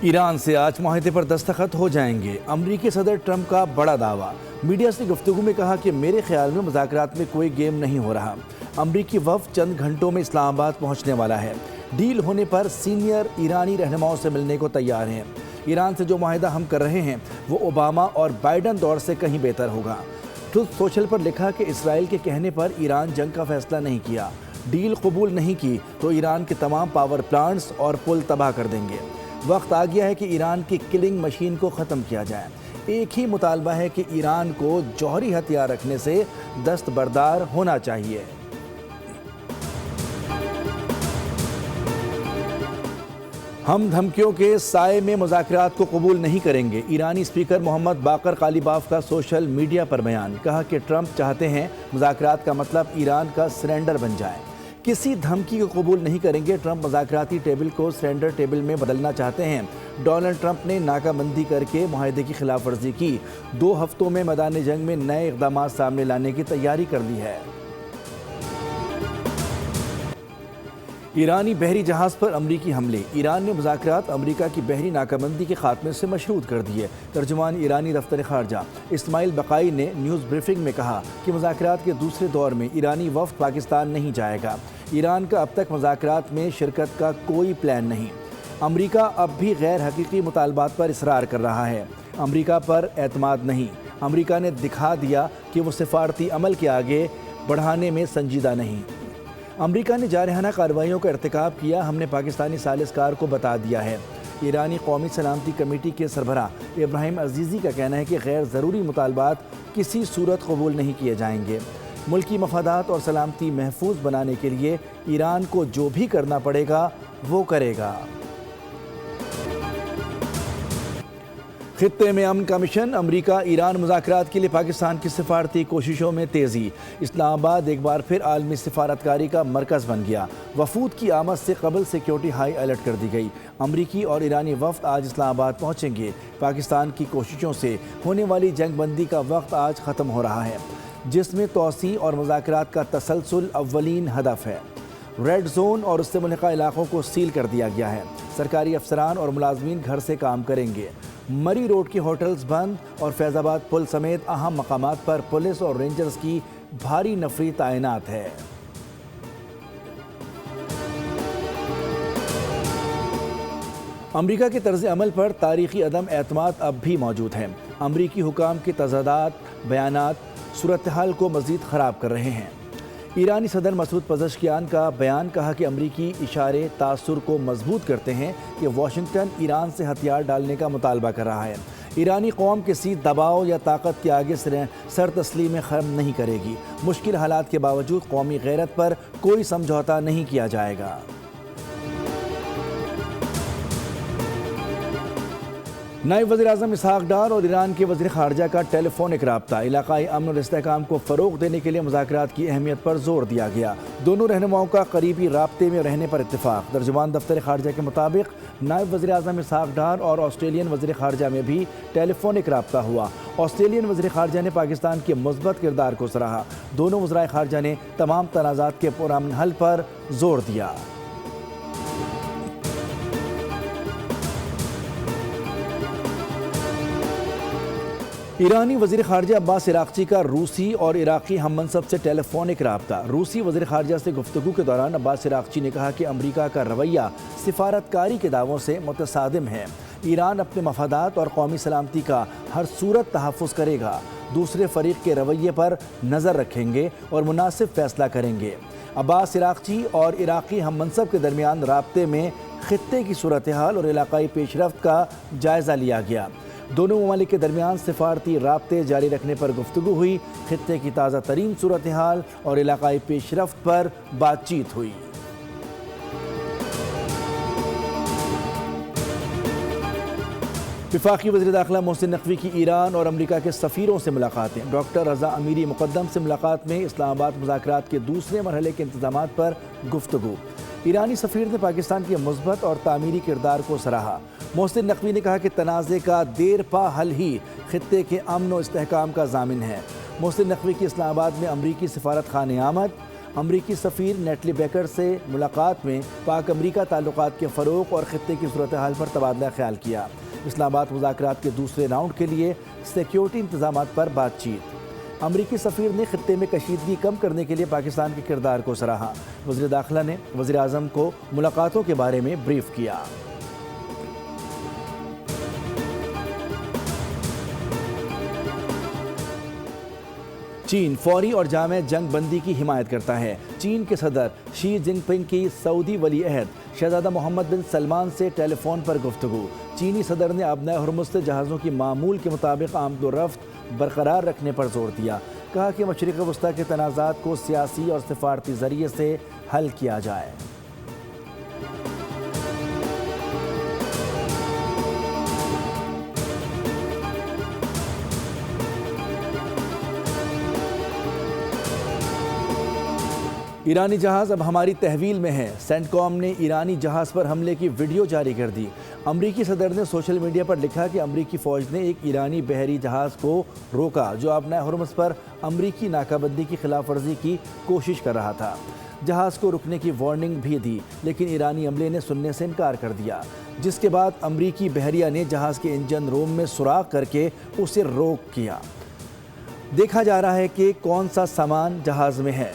ایران سے آج معاہدے پر دستخط ہو جائیں گے۔ امریکی صدر ٹرمپ کا بڑا دعویٰ۔ میڈیا سے گفتگو میں کہا کہ میرے خیال میں مذاکرات میں کوئی گیم نہیں ہو رہا۔ امریکی وفد چند گھنٹوں میں اسلام آباد پہنچنے والا ہے۔ ڈیل ہونے پر سینئر ایرانی رہنماؤں سے ملنے کو تیار ہیں۔ ایران سے جو معاہدہ ہم کر رہے ہیں وہ اوباما اور بائیڈن دور سے کہیں بہتر ہوگا۔ ٹروتھ سوشل پر لکھا کہ اسرائیل کے کہنے پر ایران جنگ کا فیصلہ نہیں کیا۔ ڈیل قبول نہیں کی تو ایران کے تمام پاور پلانٹس اور پل تباہ کر دیں گے۔ وقت آ گیا ہے کہ ایران کی کلنگ مشین کو ختم کیا جائے۔ ایک ہی مطالبہ ہے کہ ایران کو جوہری ہتھیار رکھنے سے دستبردار ہونا چاہیے۔ ہم دھمکیوں کے سائے میں مذاکرات کو قبول نہیں کریں گے۔ ایرانی اسپیکر محمد باقر قالیباف کا سوشل میڈیا پر بیان۔ کہا کہ ٹرمپ چاہتے ہیں مذاکرات کا مطلب ایران کا سرنڈر بن جائے۔ کسی دھمکی کو قبول نہیں کریں گے۔ ٹرمپ مذاکراتی ٹیبل کو سرنڈر ٹیبل میں بدلنا چاہتے ہیں۔ ڈونلڈ ٹرمپ نے ناکہ بندی کر کے معاہدے کی خلاف ورزی کی۔ 2 ہفتوں میں میدان جنگ میں نئے اقدامات سامنے لانے کی تیاری کر لی ہے۔ ایرانی بحری جہاز پر امریکی حملے۔ ایران نے مذاکرات امریکہ کی بحری ناکہ بندی کے خاتمے سے مشروط کر دیے۔ ترجمان ایرانی دفتر خارجہ اسماعیل بقائی نے نیوز بریفنگ میں کہا کہ مذاکرات کے دوسرے دور میں ایرانی وفد پاکستان نہیں جائے گا۔ ایران کا اب تک مذاکرات میں شرکت کا کوئی پلان نہیں۔ امریکہ اب بھی غیر حقیقی مطالبات پر اصرار کر رہا ہے۔ امریکہ پر اعتماد نہیں۔ امریکہ نے دکھا دیا کہ وہ سفارتی عمل کے آگے بڑھانے میں سنجیدہ نہیں۔ امریکہ نے جارحانہ کارروائیوں کا ارتکاب کیا۔ ہم نے پاکستانی ثالث کار کو بتا دیا ہے۔ ایرانی قومی سلامتی کمیٹی کے سربراہ ابراہیم عزیزی کا کہنا ہے کہ غیر ضروری مطالبات کسی صورت قبول نہیں کیے جائیں گے۔ ملکی مفادات اور سلامتی محفوظ بنانے کے لیے ایران کو جو بھی کرنا پڑے گا وہ کرے گا۔ خطے میں امن کا مشن۔ امریکہ ایران مذاکرات کے لیے پاکستان کی سفارتی کوششوں میں تیزی۔ اسلام آباد ایک بار پھر عالمی سفارتکاری کا مرکز بن گیا۔ وفود کی آمد سے قبل سیکیورٹی ہائی الرٹ کر دی گئی۔ امریکی اور ایرانی وفد آج اسلام آباد پہنچیں گے۔ پاکستان کی کوششوں سے ہونے والی جنگ بندی کا وقت آج ختم ہو رہا ہے، جس میں توسیع اور مذاکرات کا تسلسل اولین ہدف ہے۔ ریڈ زون اور اس سے ملحقہ علاقوں کو سیل کر دیا گیا ہے۔ سرکاری افسران اور ملازمین گھر سے کام کریں گے۔ مری روڈ کے ہوٹلز بند اور فیض آباد پل سمیت اہم مقامات پر پولیس اور رینجرز کی بھاری نفری تعینات ہے۔ امریکہ کے طرز عمل پر تاریخی عدم اعتماد اب بھی موجود ہے۔ امریکی حکام کے تضادات بیانات صورتحال کو مزید خراب کر رہے ہیں۔ ایرانی صدر مسعود پزشکیان کا بیان۔ کہا کہ امریکی اشارے تاثر کو مضبوط کرتے ہیں کہ واشنگٹن ایران سے ہتھیار ڈالنے کا مطالبہ کر رہا ہے۔ ایرانی قوم کسی دباؤ یا طاقت کے آگے سر تسلیم خم نہیں کرے گی۔ مشکل حالات کے باوجود قومی غیرت پر کوئی سمجھوتہ نہیں کیا جائے گا۔ نائب وزیر اعظم اسحاق ڈار اور ایران کے وزیر خارجہ کا ٹیلی فونک رابطہ۔ علاقائی امن اور استحکام کو فروغ دینے کے لیے مذاکرات کی اہمیت پر زور دیا گیا۔ دونوں رہنماؤں کا قریبی رابطے میں رہنے پر اتفاق۔ ترجمان دفتر خارجہ کے مطابق نائب وزیر اعظم اسحاق ڈار اور آسٹریلین وزیر خارجہ میں بھی ٹیلی فونک رابطہ ہوا۔ آسٹریلین وزیر خارجہ نے پاکستان کے مثبت کردار کو سراہا۔ دونوں وزرائے خارجہ نے تمام تنازعات کے پرامن حل پر زور دیا۔ ایرانی وزیر خارجہ عباس عراقچی کا روسی اور عراقی ہم منصب سے ٹیلی فونک رابطہ۔ روسی وزیر خارجہ سے گفتگو کے دوران عباس عراقچی نے کہا کہ امریکہ کا رویہ سفارتکاری کے دعووں سے متصادم ہے۔ ایران اپنے مفادات اور قومی سلامتی کا ہر صورت تحفظ کرے گا۔ دوسرے فریق کے رویے پر نظر رکھیں گے اور مناسب فیصلہ کریں گے۔ عباس عراقچی اور عراقی ہم منصب کے درمیان رابطے میں خطے کی صورتحال اور علاقائی پیش رفت کا جائزہ لیا گیا۔ دونوں ممالک کے درمیان سفارتی رابطے جاری رکھنے پر گفتگو ہوئی۔ خطے کی تازہ ترین صورتحال اور علاقائی پیش رفت پر بات چیت ہوئی۔ وفاقی وزیر داخلہ محسن نقوی کی ایران اور امریکہ کے سفیروں سے ملاقاتیں۔ ڈاکٹر رضا امیری مقدم سے ملاقات میں اسلام آباد مذاکرات کے دوسرے مرحلے کے انتظامات پر گفتگو۔ ایرانی سفیر نے پاکستان کے مثبت اور تعمیری کردار کو سراہا۔ محسن نقوی نے کہا کہ تنازع کا دیر پا حل ہی خطے کے امن و استحکام کا ضامن ہے۔ محسن نقوی کی اسلام آباد میں امریکی سفارت خانے آمد۔ امریکی سفیر نیٹلی بیکر سے ملاقات میں پاک امریکہ تعلقات کے فروغ اور خطے کی صورتحال پر تبادلہ خیال کیا۔ اسلام آباد مذاکرات کے دوسرے راؤنڈ کے لیے سیکیورٹی انتظامات پر بات چیت۔ امریکی سفیر نے خطے میں کشیدگی کم کرنے کے لیے پاکستان کے کردار کو سراہا۔ وزیر داخلہ نے وزیر اعظم کو ملاقاتوں کے بارے میں بریف کیا۔ چین فوری اور جامع جنگ بندی کی حمایت کرتا ہے۔ چین کے صدر شی جن پنگ کی سعودی ولی عہد شہزادہ محمد بن سلمان سے ٹیلی فون پر گفتگو۔ چینی صدر نے ابنائے ہرمز سے جہازوں کی معمول کے مطابق آمد و رفت برقرار رکھنے پر زور دیا۔ کہا کہ مشرق وسطیٰ کے تنازعات کو سیاسی اور سفارتی ذریعے سے حل کیا جائے۔ ایرانی جہاز اب ہماری تحویل میں ہے، سینٹ کام نے ایرانی جہاز پر حملے کی ویڈیو جاری کر دی۔ امریکی صدر نے سوشل میڈیا پر لکھا کہ امریکی فوج نے ایک ایرانی بحری جہاز کو روکا جو ابنائے ہرمز پر امریکی ناکہ بندی کی خلاف ورزی کی کوشش کر رہا تھا۔ جہاز کو رکنے کی وارننگ بھی دی لیکن ایرانی عملے نے سننے سے انکار کر دیا، جس کے بعد امریکی بحریہ نے جہاز کے انجن روم میں سوراخ کر کے اسے روک کیا۔ دیکھا جا رہا ہے کہ کون سا سامان جہاز میں ہے۔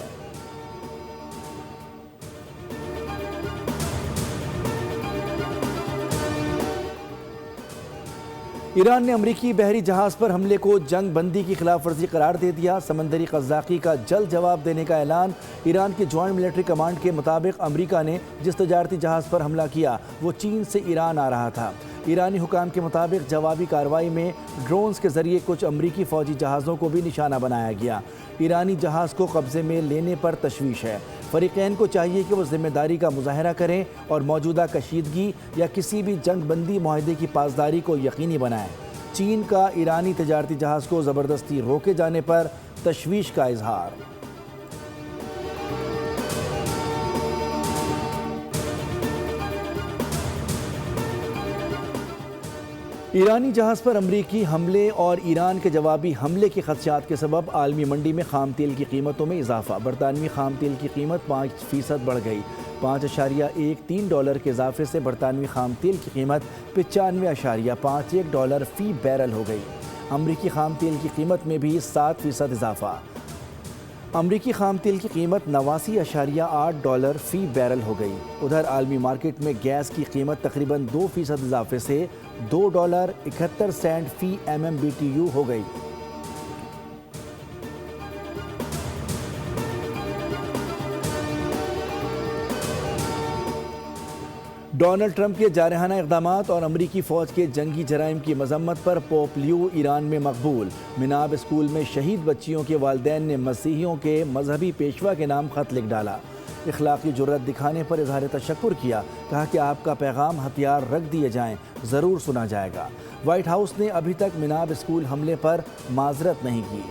ایران نے امریکی بحری جہاز پر حملے کو جنگ بندی کی خلاف ورزی قرار دے دیا۔ سمندری قزاقی کا جلد جواب دینے کا اعلان۔ ایران کی جوائنٹ ملٹری کمانڈ کے مطابق امریکہ نے جس تجارتی جہاز پر حملہ کیا وہ چین سے ایران آ رہا تھا۔ ایرانی حکام کے مطابق جوابی کارروائی میں ڈرونز کے ذریعے کچھ امریکی فوجی جہازوں کو بھی نشانہ بنایا گیا۔ ایرانی جہاز کو قبضے میں لینے پر تشویش ہے۔ فریقین کو چاہیے کہ وہ ذمہ داری کا مظاہرہ کریں اور موجودہ کشیدگی یا کسی بھی جنگ بندی معاہدے کی پاسداری کو یقینی بنائیں۔ چین کا ایرانی تجارتی جہاز کو زبردستی روکے جانے پر تشویش کا اظہار۔ ایرانی جہاز پر امریکی حملے اور ایران کے جوابی حملے کے خدشات کے سبب عالمی منڈی میں خام تیل کی قیمتوں میں اضافہ۔ برطانوی خام تیل کی قیمت 5% بڑھ گئی۔ $5.13 کے اضافے سے برطانوی خام تیل کی قیمت $95.51 فی بیرل ہو گئی۔ امریکی خام تیل کی قیمت میں بھی 7% اضافہ۔ امریکی خام تیل کی قیمت $89.8 فی بیرل ہو گئی۔ ادھر عالمی مارکیٹ میں گیس کی قیمت تقریباً 2% اضافے سے $2.71 فی MMBTU ہو گئی۔ ڈونلڈ ٹرمپ کے جارحانہ اقدامات اور امریکی فوج کے جنگی جرائم کی مذمت پر پوپ لیو ایران میں مقبول۔ مناب اسکول میں شہید بچیوں کے والدین نے مسیحیوں کے مذہبی پیشوا کے نام خط لکھ ڈالا۔ اخلاقی جرأت دکھانے پر اظہار تشکر کیا۔ کہا کہ آپ کا پیغام ہتھیار رکھ دیے جائیں، ضرور سنا جائے گا۔ وائٹ ہاؤس نے ابھی تک مناب اسکول حملے پر معذرت نہیں کی۔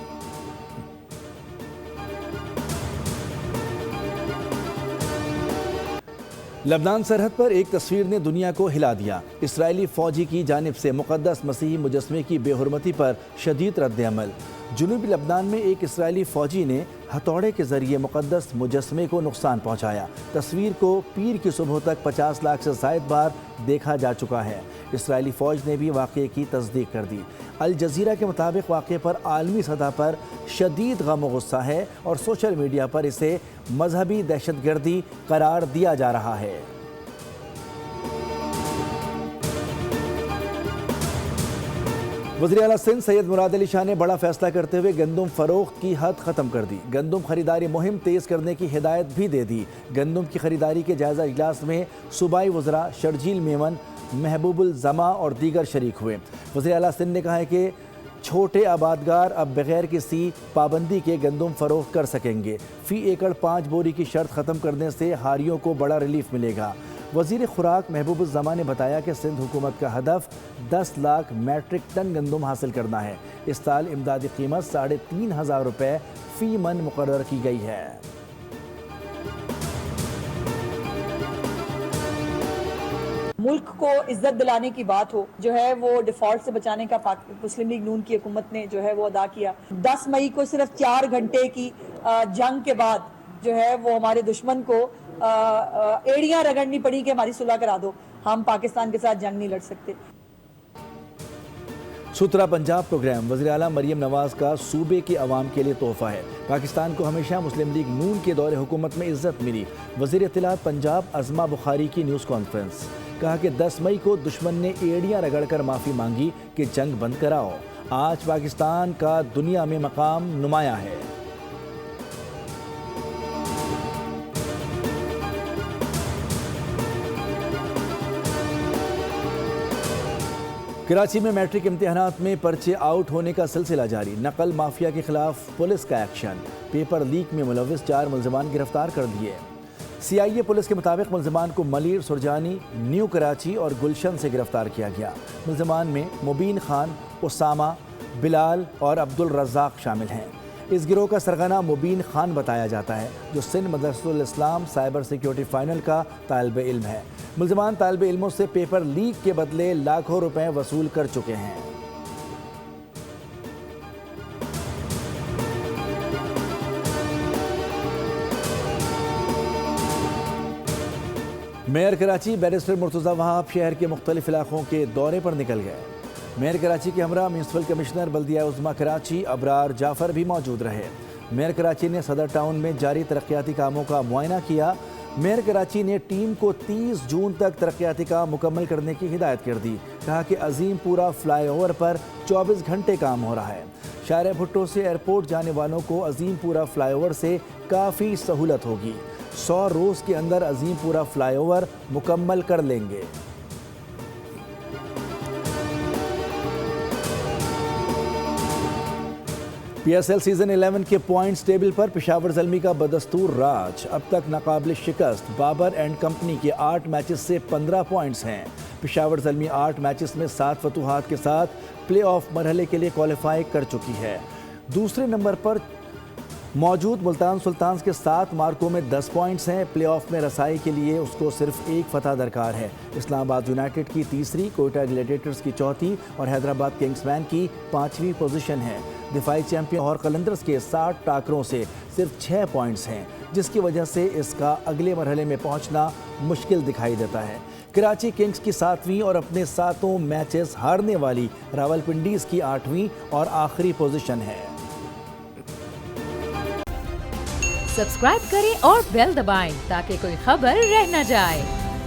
لبنان سرحد پر ایک تصویر نے دنیا کو ہلا دیا۔ اسرائیلی فوجی کی جانب سے مقدس مسیحی مجسمے کی بے حرمتی پر شدید رد عمل۔ جنوبی لبنان میں ایک اسرائیلی فوجی نے ہتھوڑے کے ذریعے مقدس مجسمے کو نقصان پہنچایا۔ تصویر کو پیر کی صبح تک 50 لاکھ سے زائد بار دیکھا جا چکا ہے۔ اسرائیلی فوج نے بھی واقعے کی تصدیق کر دی۔ الجزیرہ کے مطابق واقعے پر عالمی سطح پر شدید غم و غصہ ہے اور سوشل میڈیا پر اسے مذہبی دہشت گردی قرار دیا جا رہا ہے۔ وزیر اعلیٰ سندھ سید مراد علی شاہ نے بڑا فیصلہ کرتے ہوئے گندم فروخت کی حد ختم کر دی۔ گندم خریداری مہم تیز کرنے کی ہدایت بھی دے دی۔ گندم کی خریداری کے جائزہ اجلاس میں صوبائی وزراء شرجیل میمن، محبوب الزما اور دیگر شریک ہوئے۔ وزیر اعلیٰ سندھ نے کہا ہے کہ چھوٹے آبادگار اب بغیر کسی پابندی کے گندم فروخت کر سکیں گے۔ فی ایکڑ 5 بوری کی شرط ختم کرنے سے ہاریوں کو بڑا ریلیف ملے گا۔ وزیر خوراک محبوب الزما نے بتایا کہ سندھ حکومت کا ہدف 10 لاکھ میٹرک ٹن گندم حاصل کرنا ہے۔ اس سال امدادی قیمت 3,500 روپے فی من مقرر کی گئی ہے۔ ملک کو عزت دلانے کی بات ہو جو ہے وہ ڈیفالٹ سے بچانے کا مسلم لیگ نون کی حکومت نے جو ہے وہ ادا کیا۔ 10 مئی کو صرف 4 گھنٹے کی جنگ کے بعد جو ہے وہ ہمارے دشمن کو ایڑیاں رگڑنی پڑی کہ ہماری صلح کرا دو. ہم پاکستان کے ساتھ جنگ نہیں لڑ سکتے. سترہ پنجاب پروگرام وزیر اعلیٰ مریم نواز کا صوبے کے عوام کے لیے تحفہ ہے. پاکستان کو ہمیشہ مسلم لیگ نون کے دور حکومت میں عزت ملی. وزیر اطلاعات پنجاب عظمہ بخاری کی نیوز کانفرنس. کہا کہ 10 مئی کو دشمن نے ایڑیاں رگڑ کر معافی مانگی کہ جنگ بند کراؤ. آج پاکستان کا دنیا میں مقام نمایاں ہے. کراچی میں میٹرک امتحانات میں پرچے آؤٹ ہونے کا سلسلہ جاری. نقل مافیا کے خلاف پولیس کا ایکشن. پیپر لیک میں ملوث 4 ملزمان گرفتار کر دیے. CIA پولیس کے مطابق ملزمان کو ملیر، سرجانی، نیو کراچی اور گلشن سے گرفتار کیا گیا. ملزمان میں مبین خان، اسامہ، بلال اور عبد الرزاق شامل ہیں. اس گروہ کا سرغنہ مبین خان بتایا جاتا ہے، جو سندھ مدرسۃ الاسلام سائبر سیکیورٹی فائنل کا طالب علم ہے. ملزمان طالب علموں سے پیپر لیک کے بدلے لاکھوں روپے وصول کر چکے ہیں. میئر کراچی بیرسٹر مرتضی وہاب شہر کے مختلف علاقوں کے دورے پر نکل گئے. میئر کراچی کے ہمراہ میونسپل کمشنر بلدیہ عظمیٰ کراچی ابرار جعفر بھی موجود رہے. میئر کراچی نے صدر ٹاؤن میں جاری ترقیاتی کاموں کا معائنہ کیا. میئر کراچی نے ٹیم کو 30 جون تک ترقیاتی کام مکمل کرنے کی ہدایت کر دی. کہا کہ عظیم پورہ فلائی اوور پر 24 گھنٹے کام ہو رہا ہے. شارع بھٹو سے ایئرپورٹ جانے والوں کو عظیم پورہ فلائی اوور سے کافی سہولت ہوگی. 100 روز کے اندر عظیم پورہ فلائی اوور مکمل کر لیں گے. PSL سیزن 11 کے پوائنٹس ٹیبل پر پشاور زلمی کا بدستور راج. اب تک ناقابل شکست بابر اینڈ کمپنی کے 8 میچز سے 15 پوائنٹس ہیں. پشاور زلمی 8 میچز میں 7 فتوحات کے ساتھ پلے آف مرحلے کے لیے کوالیفائی کر چکی ہے. دوسرے نمبر پر موجود ملتان سلطانز کے 7 مارکوں میں 10 پوائنٹس ہیں. پلے آف میں رسائی کے لیے اس کو صرف 1 فتح درکار ہے. اسلام آباد یونائٹڈ کی تیسری، کوئٹہ گلیڈیٹرز کی چوتھی اور حیدرآباد کنگز مین کی 5ویں پوزیشن ہے. دفاعی چیمپئن اور قلندرز کے 60 ٹاکروں سے صرف 6 پوائنٹس ہیں، جس کی وجہ سے اس کا اگلے مرحلے میں پہنچنا مشکل دکھائی دیتا ہے. کراچی کنگز کی 7ویں اور اپنے 7 میچز ہارنے والی راولپنڈیز کی 8ویں اور آخری پوزیشن ہے. سبسکرائب کریں اور بیل دبائیں تاکہ کوئی خبر رہ نہ جائے.